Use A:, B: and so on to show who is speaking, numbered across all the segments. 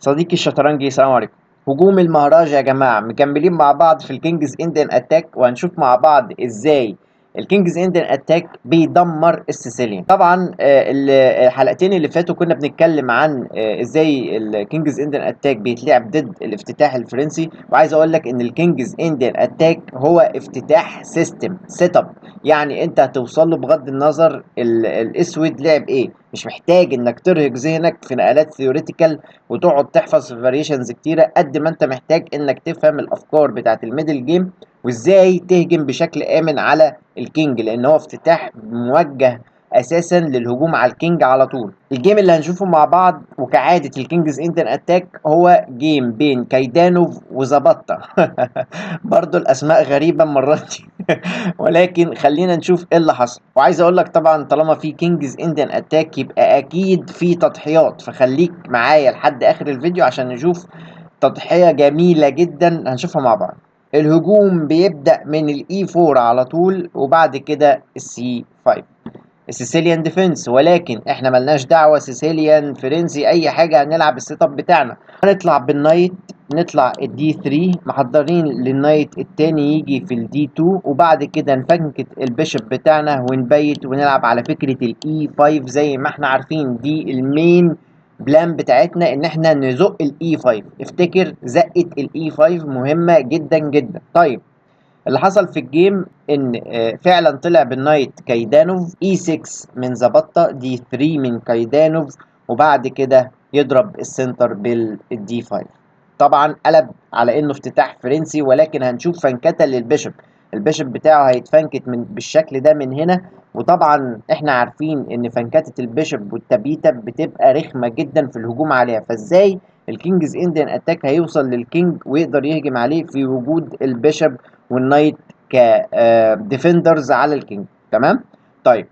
A: صديقي الشطرنجي، السلام عليكم. هجوم المهراج يا جماعة، مكملين مع بعض في الكينجز انديان اتاك، وهنشوف مع بعض ازاي الكينجز انديان اتاك بيدمر السيسيليان. طبعا الحلقتين اللي فاتوا كنا بنتكلم عن ازاي الكينجز انديان اتاك بيتلعب ضد الافتتاح الفرنسي، وعايز اقول لك ان الكينجز انديان اتاك هو افتتاح سيستم سيت اب. يعني انت هتوصل له بغض النظر الاسود لعب ايه. مش محتاج انك ترهق ذهنك في نقلات ثيوريتيكال وتقعد تحفظ في فاريشنز كتيره، قد ما انت محتاج انك تفهم الافكار بتاعت الميدل جيم وازاي تهجم بشكل امن على الكينج، لان هو افتتاح موجه اساسا للهجوم على الكينج على طول. الجيم اللي هنشوفه مع بعض وكعاده الكينجز اندن اتاك هو جيم بين كايدانوف وزاباتا. برضو الاسماء غريبه المره دي. ولكن خلينا نشوف ايه اللي حصل. وعايز اقول لك طبعا طالما في كينجز انديان اتاك يبقى اكيد في تضحيات، فخليك معايا لحد اخر الفيديو عشان نشوف تضحية جميلة جدا هنشوفها مع بعض. الهجوم بيبدأ من الاي 4 على طول، وبعد كده السي 5 السيسيليان ديفنس، ولكن احنا ملناش دعوه سيسيليان فرنسي اي حاجه، هنلعب السيت اب بتاعنا. هنطلع بالنايت، نطلع الدي 3 محضرين للنايت التاني يجي في الدي 2، وبعد كده نفنكت البيشوب بتاعنا ونبيت ونلعب على فكره الاي 5. زي ما احنا عارفين دي المين بلان بتاعتنا، ان احنا نزق الاي 5. افتكر زقه الاي 5 مهمه جدا جدا. طيب، اللي حصل في الجيم ان فعلا طلع بالنايت كايدانوف اي 6 من زبطة، دي 3 من كايدانوف، وبعد كده يضرب السنتر بالدي 5. طبعا قلب على انه افتتاح فرنسي، ولكن هنشوف فنكته للبيشوب. البيشوب بتاعه هيتفنكت من بالشكل ده من هنا، وطبعا احنا عارفين ان فنكته البيشوب والتبيته بتبقى رخمه جدا في الهجوم عليها، فازاي الكينجز انديان اتاك هيوصل للكينج ويقدر يهجم عليه في وجود البيشوب والنايت كديفندرز على الكينج؟ تمام. طيب،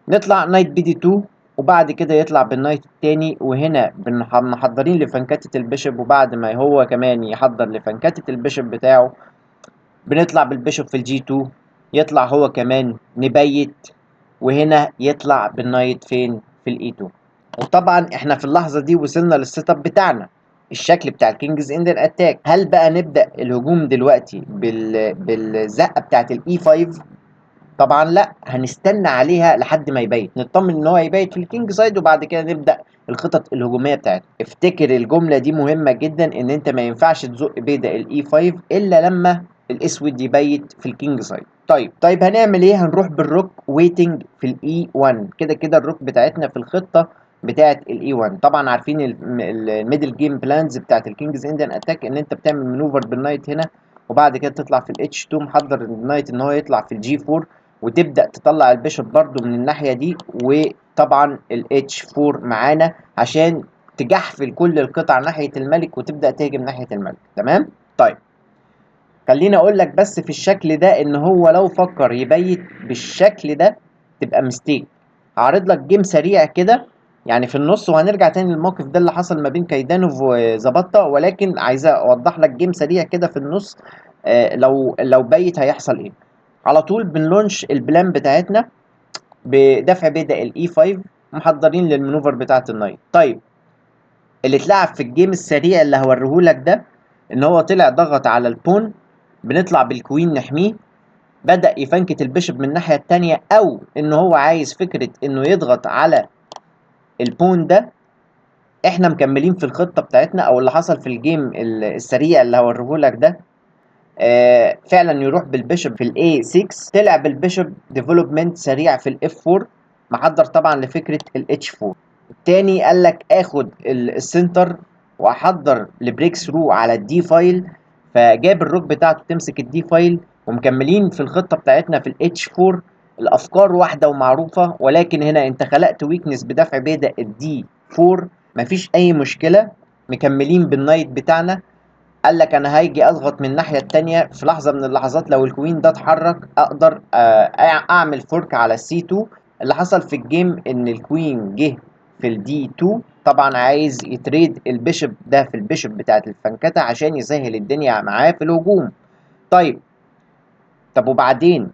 A: نطلع نايت بي دي 2، وبعد كده يطلع بالنايت التاني، وهنا محضرين لفنكتة البيشوب، وبعد ما هو كمان يحضر لفنكتة البيشوب بتاعه بنطلع بالبيشوب في الجي 2، يطلع هو كمان نبيت، وهنا يطلع بالنايت فين؟ في الاي 2. وطبعا احنا في اللحظه دي وصلنا للسيت اب بتاعنا، الشكل بتاع الكينجز اندر اتاك. هل بقى نبدا الهجوم دلوقتي بالزقه بتاعت الاي 5؟ طبعا لا، هنستنى عليها لحد ما يبيت، نطمن ان هو يبيت في الكينج سايد، وبعد كده نبدا الخطط الهجوميه بتاعتنا. افتكر الجمله دي مهمه جدا، ان انت ما ينفعش تزق بيدا الاي 5 الا لما الاسود يبيت في الكينج سايد. طيب هنعمل ايه؟ هنروح بالروك ويتنج في الاي 1. كده كده الروك بتاعتنا في الخطه بتاعه الاي 1. طبعا عارفين الميدل جيم بلانز بتاعه الكينجز انديان اتاك، ان انت بتعمل منوفر بالنايت هنا، وبعد كده تطلع في الاتش 2 محضر النايت ان هو يطلع في الجي 4، وتبدأ تطلع البيشوب برضو من الناحية دي، وطبعا الاتش 4 معانا عشان تجحفل كل القطع ناحية الملك وتبدأ تهجم ناحية الملك. تمام. طيب، خليني اقول لك بس في الشكل ده ان هو لو فكر يبيت بالشكل ده تبقى مستيك. هعرض لك جيم سريع كده يعني في النص، وهنرجع تاني للموقف ده اللي حصل ما بين كايدانوف وزبطة، ولكن عايز اوضح لك جيم سريع كده في النص. لو بيت هيحصل ايه. على طول بنلونش البلان بتاعتنا بدفع بدء الاي 5، محضرين للمنوفر بتاعت النايت. طيب، اللي اتلعب في الجيم السريع اللي هوريهولك ده ان هو طلع ضغط على البون، بنطلع بالكوين نحميه، بدأ يفنكت البيشوب من الناحية التانية، او ان هو عايز فكرة انه يضغط على البون ده. احنا مكملين في الخطة بتاعتنا، او اللي حصل في الجيم السريع اللي هوريهولك ده فعلا يروح بالبيشوب في الاي 6، طلع بالبيشوب ديفلوبمنت سريع في الاف 4، محضر طبعا لفكره الاتش 4. التاني قال لك اخد السنتر واحضر لبريك ثرو على الدي فايل، فجاب الروك بتاعته تمسك الدي فايل، ومكملين في الخطه بتاعتنا في الاتش 4. الافكار واحده ومعروفه، ولكن هنا انت خلقت ويكنس بدفع بيدا الدي 4، مفيش اي مشكله. مكملين بالنايت بتاعنا، قال لك انا هاجي اضغط من الناحيه التانية في لحظه من اللحظات، لو الكوين ده اتحرك اقدر اعمل فورك على السي 2. اللي حصل في الجيم ان الكوين جه في الدي 2، طبعا عايز يتريد البيشوب ده في البيشوب بتاعت الفنكته عشان يسهل الدنيا معاه في الهجوم. طب وبعدين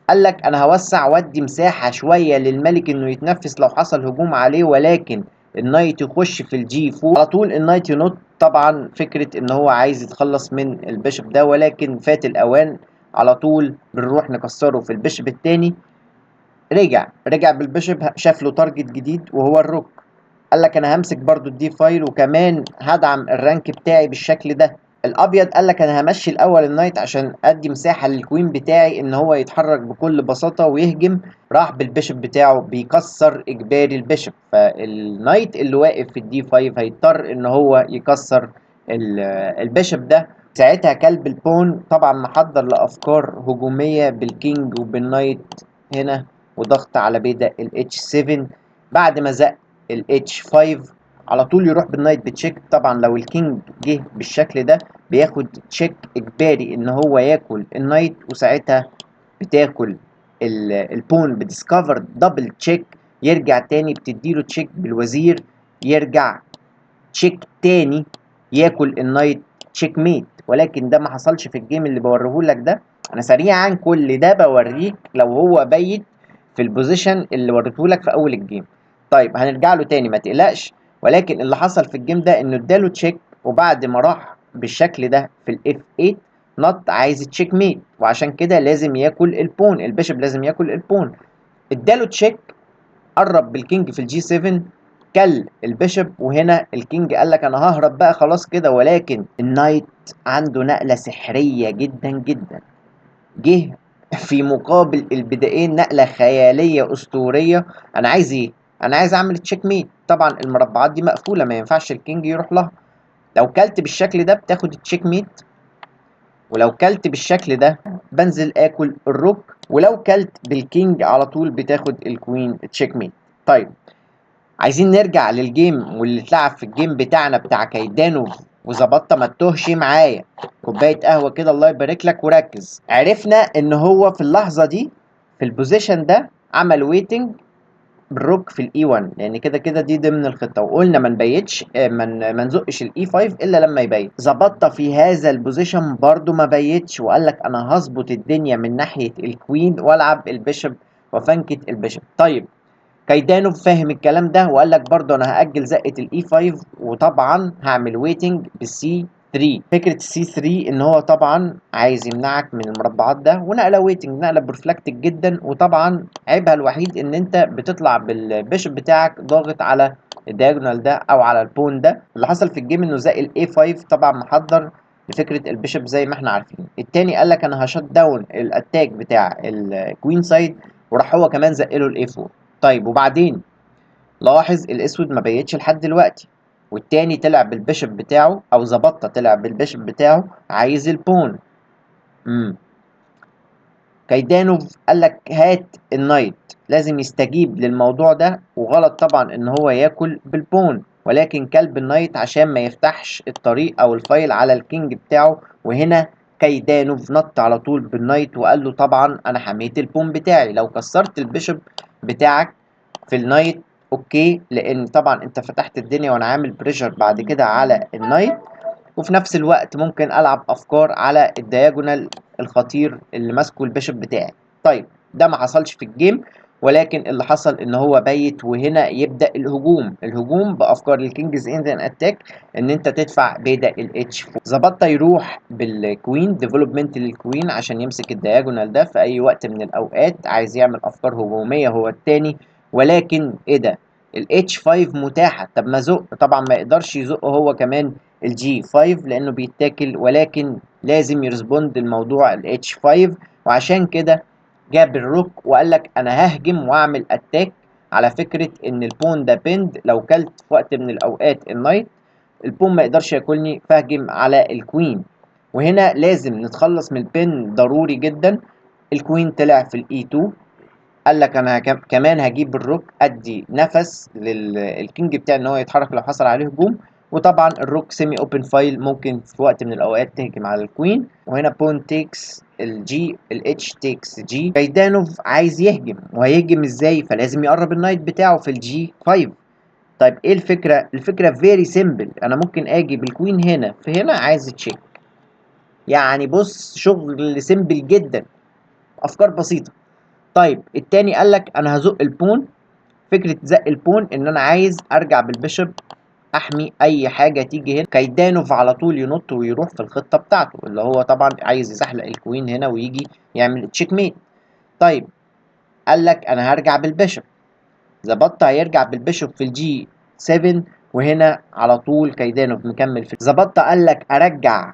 A: قال لك انا هوسع وادي مساحه شويه للملك انه يتنفس لو حصل هجوم عليه، ولكن النايت يخش في الجي 4 على طول، النايت ينط. طبعا فكره ان هو عايز يتخلص من البيشب ده، ولكن فات الاوان. على طول بنروح نكسره في البيشب التاني. رجع بالبيشب، شاف له تارجت جديد وهو الروك. قال لك انا همسك برضو الدي فايل وكمان هدعم الرانك بتاعي بالشكل ده. الابيض قال لك انا همشي الاول النايت عشان ادي مساحه للكوين بتاعي ان هو يتحرك بكل بساطه ويهجم. راح بالبيشب بتاعه بيكسر اجباري البيشب، فالنايت اللي واقف في الدي 5 هيضطر ان هو يكسر البيشب ده. ساعتها كلب البون طبعا محضر لافكار هجوميه بالكينج وبالنايت هنا، وضغط على بيدا ال H7 بعد ما زق ال H5. على طول يروح بالنايت بتشيك. طبعا لو الكينج جه بالشكل ده بياخد تشيك اجباري ان هو ياكل النايت، وساعتها بتاكل البون بديسكفر دبل تشيك. يرجع تاني بتديله تشيك بالوزير، يرجع تشيك تاني ياكل النايت تشيك ميت. ولكن ده ما حصلش في الجيم اللي بوريهولك ده. انا سريعا كل ده بوريك لو هو بيت في البوزيشن اللي وريتهولك في اول الجيم. طيب هنرجع له تاني ما تقلقش. ولكن اللي حصل في الجيم ده انه اداله تشيك، وبعد ما راح بالشكل ده في الاف 8 نط عايز تشيك ميت، وعشان كده لازم ياكل البون، البيشب لازم ياكل البون. اداله تشيك، قرب بالكينج في الجي 7، كل البيشب. وهنا الكينج قال لك انا ههرب بقى خلاص كده، ولكن النايت عنده نقله سحريه جدا جدا. جه في مقابل البدائين نقله خياليه اسطوريه. انا عايز ايه؟ انا عايز اعمل تشيك ميت. طبعا المربعات دي مقفوله، ما ينفعش الكينج يروح لها. لو كلت بالشكل ده بتاخد التشيك ميت، ولو كلت بالشكل ده بنزل اكل الروك، ولو كلت بالكينج على طول بتاخد الكوين تشيك ميت. طيب عايزين نرجع للجيم واللي اتلعب في الجيم بتاعنا بتاع كايدانوف وظبطت. ما تتوهش معايا، كوبايه قهوه كده الله يبارك لك وركز. عرفنا ان هو في اللحظه دي في البوزيشن ده عمل ويتنج بالروك في الاي 1، لان كده كده دي ضمن الخطه. وقلنا ما نبيتش، ما نزقش الاي 5 الا لما يبيت. ظبطت في هذا البوزيشن برضو ما بيتش، وقال لك انا هظبط الدنيا من ناحيه الكوين والعب البيشب وفنكت البيشب. طيب كايدانوف فاهم الكلام ده وقال لك برضه انا هاجل زقه الاي 5، وطبعا هعمل ويتنج بالسي 3. فكره السي 3 ان هو طبعا عايز يمنعك من المربعات ده، ونقله ويتنج نقله برفلكتك جدا. وطبعا عيبها الوحيد ان انت بتطلع بالبيشب بتاعك ضاغط على الدياجونال ده او على البون ده. اللي حصل في الجيم انه زق الاي 5 طبعا محضر لفكره البيشب زي ما احنا عارفين. التاني قال لك انا هشت داون الاتاك بتاع الكوين سايد، وراح هو كمان زق له الاي 4. طيب وبعدين لاحظ الاسود ما بيتش لحد دلوقتي، والتاني طلع بالبيشب بتاعه، او زبطة طلع بالبيشب بتاعه عايز البون. كايدانوف قال لك هات النايت، لازم يستجيب للموضوع ده. وغلط طبعا ان هو ياكل بالبون، ولكن كلب النايت عشان ما يفتحش الطريق او الفايل على الكينج بتاعه. وهنا كايدانوف نط على طول بالنايت وقال له طبعا انا حميت البون بتاعي. لو كسرت البيشب بتاعك في النايت اوكي، لان طبعا انت فتحت الدنيا وانا عامل بريشر بعد كده على النايت، وفي نفس الوقت ممكن العب افكار على الدياجونال الخطير اللي ماسكه البيشب بتاعي. طيب ده ما حصلش في الجيم، ولكن اللي حصل ان هو بيت. وهنا يبدا الهجوم بافكار الكينجز اندن اتاك، ان انت تدفع بيدا الاتش 4. ظبطت يروح بالكوين ديفلوبمنت للكوين عشان يمسك الدياجونال ده في اي وقت من الاوقات. عايز يعمل افكار هجوميه هو التاني، ولكن ايه ده؟ الاتش 5 متاحه. طب ما زق، طبعا ما يقدرش يزق هو كمان الجي 5 لانه بيتاكل، ولكن لازم يرسبوند الموضوع الاتش 5. وعشان كده جاب الروك وقال لك انا ههجم واعمل اتاك على فكره ان البون ده بيند. لو كلت في وقت من الاوقات النايت البون ما يقدرش ياكلني، فهجم على الكوين. وهنا لازم نتخلص من البين ضروري جدا. الكوين طلع في الاي 2، قال لك انا كمان هجيب الروك ادي نفس للكينج بتاعي ان هو يتحرك لو حصل عليه هجوم. وطبعا الروك سيمي اوبن فايل ممكن في وقت من الاوقات تهجم على الكوين. وهنا بون تيكس الجي، الاتش تيكس جي. كايدانوف عايز يهجم، وهيهجم ازاي؟ فلازم يقرب النايت بتاعه في الجي 5. طيب ايه الفكره؟ الفكره فيري سيمبل. انا ممكن اجي بالكوين هنا في هنا عايز تشيك. يعني بص شغل سيمبل جدا، افكار بسيطه. طيب التاني قال لك انا هزق البون فكره زق البون ان انا عايز ارجع بالبيشوب احمي اي حاجه تيجي هنا. كايدانوف على طول ينط ويروح في الخطه بتاعته، اللي هو طبعا عايز يزحلق الكوين هنا ويجي يعمل تشيك ميت. طيب قال لك انا هرجع بالبيشوب، زبطة هيرجع بالبيشوب في الجي 7، وهنا على طول كايدانوف مكمل في زبطة. قال لك ارجع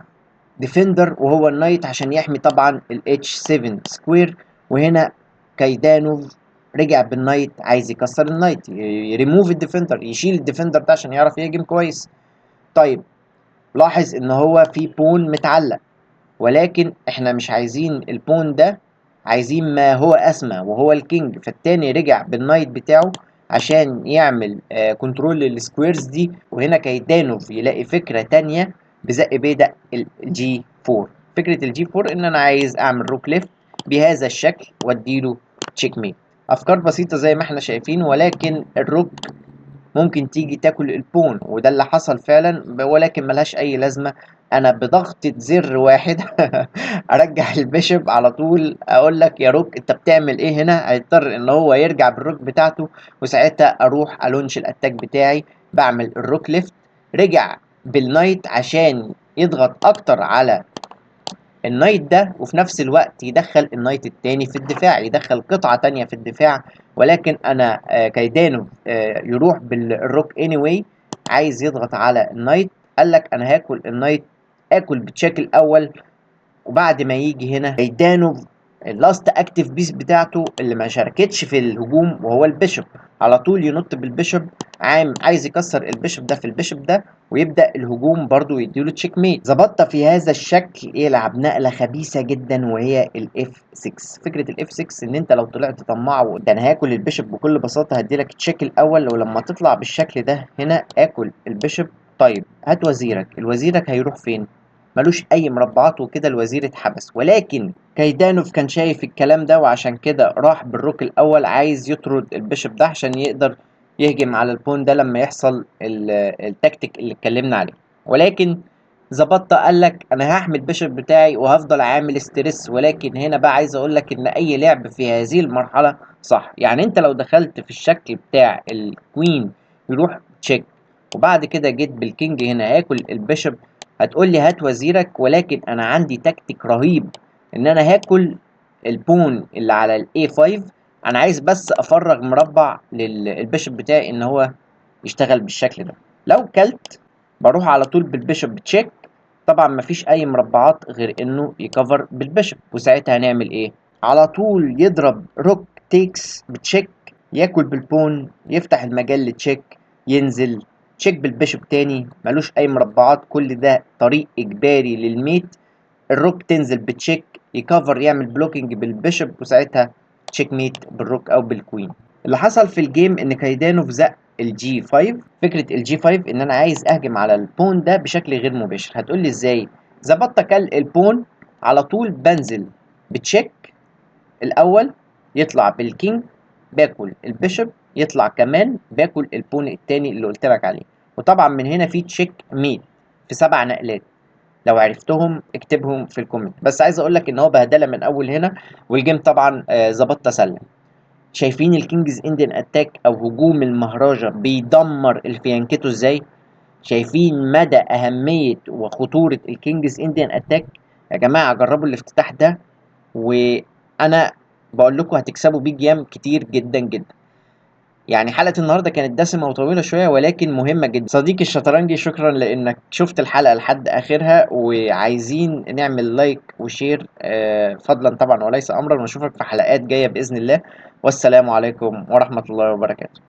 A: ديفندر وهو النايت عشان يحمي طبعا الاتش 7 سكوير، وهنا كايدانوف رجع بالنايت عايز يكسر النايت، يريموف الديفندر، يشيل الديفندر ده عشان يعرف يهاجم كويس. طيب لاحظ ان هو في بون متعلق، ولكن احنا مش عايزين البون ده، عايزين ما هو اسمى وهو الكينج. فالتاني رجع بالنايت بتاعه عشان يعمل كنترول للسكويرز دي، وهنا كايدانوف يلاقي فكرة تانية بزق بيدق الجي 4. فكرة الجي 4 ان انا عايز اعمل روك ليفت بهذا الشكل واديله تشيك ميت. افكار بسيطة زي ما احنا شايفين، ولكن الروك ممكن تيجي تاكل البون، وده اللي حصل فعلا، ولكن ملهاش اي لازمة. انا بضغطة زر واحد ارجع البيشوب على طول. اقول لك يا روك انت بتعمل ايه هنا؟ هيضطر ان هو يرجع بالروك بتاعته، وساعتها اروح الونش الاتاك بتاعي، بعمل الروك ليفت. رجع بالنايت عشان يضغط اكتر على النايت ده، وفي نفس الوقت يدخل النايت التاني في الدفاع، يدخل قطعة تانية في الدفاع. ولكن انا كايدانو يروح بالروك anyway، عايز يضغط على النايت. قال لك انا هاكل النايت، اكل بتشيك الاول، وبعد ما يجي هنا كايدانو اللاست اكتيف بيس بتاعته اللي ما شاركتش في الهجوم وهو البيشوب، على طول ينط بالبيشوب، عايز يكسر البيشوب ده في البيشوب ده، ويبدا الهجوم برضو يديله تشيك ميت. ظبطت في هذا الشكل يلعب نقله خبيثه جدا وهي الاف 6. فكره الاف 6 ان انت لو طلعت طماع ده انا هاكل البيشوب بكل بساطه، هديلك تشيك الاول، ولما تطلع بالشكل ده هنا اكل البيشوب. طيب هات وزيرك، الوزيرك هيروح فين؟ ملوش اي مربعات وكده، الوزير اتحبس. ولكن كايدانوف كان شايف الكلام ده، وعشان كده راح بالروك الاول عايز يطرد البيشوب ده عشان يقدر يهجم على البون ده لما يحصل التكتيك اللي اتكلمنا عليه. ولكن زبطة قال لك انا هحمي البيشوب بتاعي وهفضل عامل ستريس. ولكن هنا بقى عايز اقول لك ان اي لعب في هذه المرحله صح. يعني انت لو دخلت في الشكل بتاع الكوين يروح تشيك، وبعد كده جيت بالكينج هنا هاكل البيشوب، هتقول لي هات وزيرك، ولكن انا عندي تكتيك رهيب ان انا هاكل البون اللي على الاي 5. انا عايز بس افرغ مربع للبيشوب بتاعي ان هو يشتغل بالشكل ده. لو كلت بروح على طول بالبيشوب تشيك، طبعا مفيش اي مربعات غير انه يكفر بالبيشوب، وساعتها هنعمل ايه؟ على طول يضرب روك تيكس بتشيك، ياكل بالبون، يفتح المجال لتشيك، ينزل تشيك بالبيشوب تاني، ملوش اي مربعات. كل ده طريق اجباري للميت. الروك تنزل بتشيك، يكفر يعمل بلوكينج بالبيشوب، وساعتها تشيك ميت بالروك او بالكوين. اللي حصل في الجيم ان كايدانوف زق الجي 5. فكره الجي 5 ان انا عايز اهجم على البون ده بشكل غير مباشر. هتقول لي ازاي؟ ظبطت كل البون، على طول بنزل بتشيك الاول، يطلع بالكينج، باكل البيشوب، يطلع كمان باكل البون التاني اللي قلت لك عليه. وطبعا من هنا في تشيك ميت في 7 نقلات. لو عرفتهم اكتبهم في الكومنت. بس عايز اقول لك ان هو بهدله من اول هنا، والجيم طبعا ظبط تسلم. شايفين الكينجز اندن اتاك او هجوم المهرجة بيدمر الفيانكيتو ازاي؟ شايفين مدى اهمية وخطورة الكينجز اندن اتاك؟ يا جماعة جربوا الافتتاح ده، وانا بقول لكم هتكسبوا بيه جيام كتير جدا جدا. يعني حلقة النهاردة كانت دسمة وطويلة شوية ولكن مهمة جدا. صديقي الشطرنجي شكرا لانك شفت الحلقة لحد اخرها، وعايزين نعمل لايك وشير فضلا طبعا وليس امرا، ونشوفك في حلقات جاية باذن الله. والسلام عليكم ورحمة الله وبركاته.